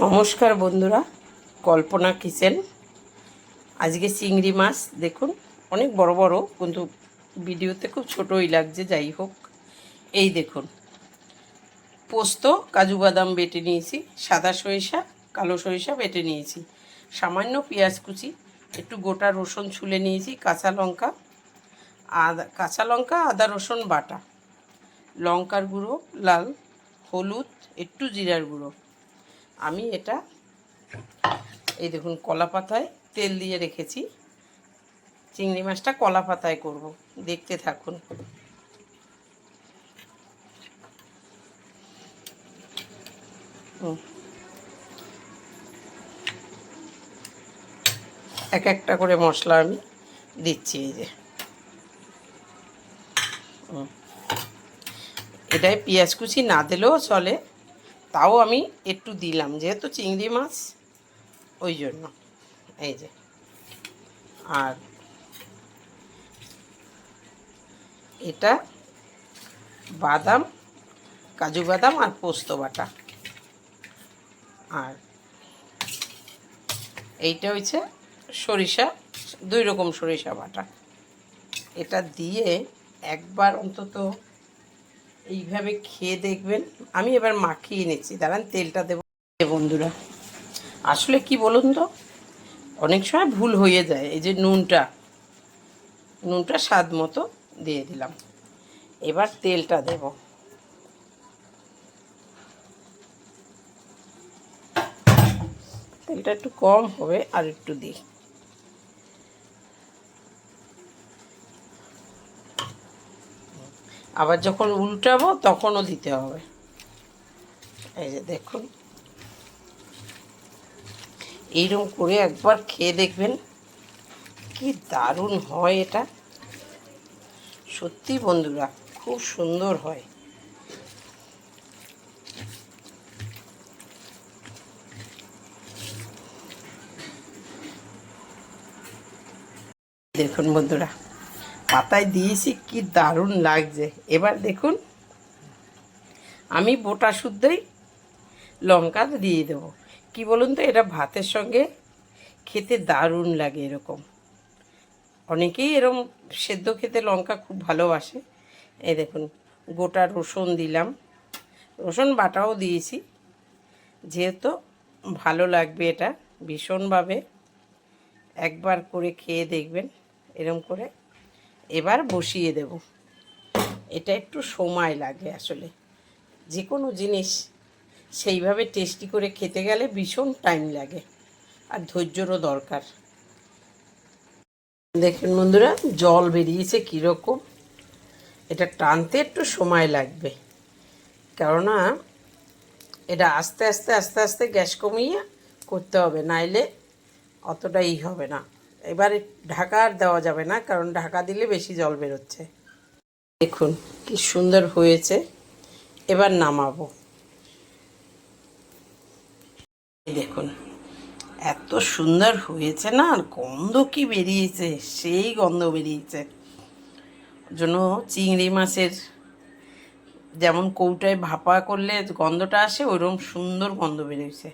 নমস্কার বন্ধুরা, কল্পনা কিচেন। আজকে চিংড়ি মাছ দেখুন, অনেক বড় বড়, কিন্তু ভিডিওতে খুব ছোটই লাগছে। যাই হোক, এই দেখুন, পোস্ত কাজু বাদাম বেটে নিয়েছি, সাদা সরিষা কালো সরিষা বেটে নিয়েছি, সামান্য পেঁয়াজ কুচি, একটু গোটা রসুন ছুলে নিয়েছি, কাঁচা লঙ্কা আদা রসুন বাটা, লঙ্কার গুঁড়ো, লাল হলুদ, একটু জিরার গুঁড়ো। আমি এটা এই দেখুন কলা পাতায় তেল দিয়ে রেখেছি। চিংড়ি মাছটা কলা পাতায় করব, দেখতে থাকুন। এক একটা করে মশলা আমি দিচ্ছি। এই যে এটাই পেঁয়াজ কুচি না দিলেও চলে, তাও আমি একটু দিলাম, যেহেতু চিংড়ি মাছ ওই জন্য। এই যে, আর এটা বাদাম, কাজু বাদাম আর পোস্ত বাটা, আর এইটা হচ্ছে সরিষা, 2 রকম সরিষা বাটা। এটা দিয়ে একবার অন্তত এইভাবে খেয়ে দেখবেন। আমি এবার মাখিয়ে নিচ্ছি, দাঁড়ান তেলটা দেবো। বন্ধুরা, আসলে কি বলুন তো, অনেক সময় ভুল হয়ে যায়। এই যে নুনটা স্বাদ মতো দিয়ে দিলাম। এবার তেলটা দেব। তেলটা একটু কম হবে, আর একটু দিই। আবার যখন উল্টাবো তখনও দিতে হবে। এই যে দেখুন, এইরকম করে একবার খেয়ে দেখবেন, কি দারুণ হয় এটা। সত্যি বন্ধুরা, খুব সুন্দর হয়। দেখুন বন্ধুরা, পাতায় দিয়েছি, কি দারুণ লাগছে। এবার দেখুন, আমি বোটা শুদ্ধই লঙ্কা দিয়ে দেবো। কি বলুন তো, এটা ভাতের সঙ্গে খেতে দারুণ লাগে। এরকম অনেকেই এরকম সেদ্ধ খেতে লঙ্কা খুব ভালোবাসে। এই দেখুন, গোটা রসুন দিলাম, রসুন বাটাও দিয়েছি, যেহেতু ভালো লাগবে এটা ভীষণভাবে। একবার করে খেয়ে দেখবেন এরকম করে। এবার বসিয়ে দেব। এটা একটু সময় লাগে আসলে, যে কোনো জিনিস সেইভাবে টেস্টি করে খেতে গেলে ভীষণ টাইম লাগে, আর ধৈর্যরও দরকার। দেখুন বন্ধুরা, জল বেরিয়েছে কীরকম। এটা টানতে একটু সময় লাগবে, কেননা এটা আস্তে আস্তে আস্তে আস্তে গ্যাস কমিয়ে করতে হবে, নাইলে অতটাই হবে না। এবারে ঢাকা আর দেওয়া যাবে না, কারণ ঢাকা দিলে বেশি জল বেরোচ্ছে। দেখুন কি সুন্দর হয়েছে। এবার নামাবো। দেখুন এত সুন্দর হয়েছে না, আর গন্ধ কি বেরিয়েছে, সেই গন্ধ বেরিয়েছে। জন্য চিংড়ি মাছের যেমন কৌটায় ভাপা করলে গন্ধটা আসে, ওইরকম সুন্দর গন্ধ বেরিয়েছে।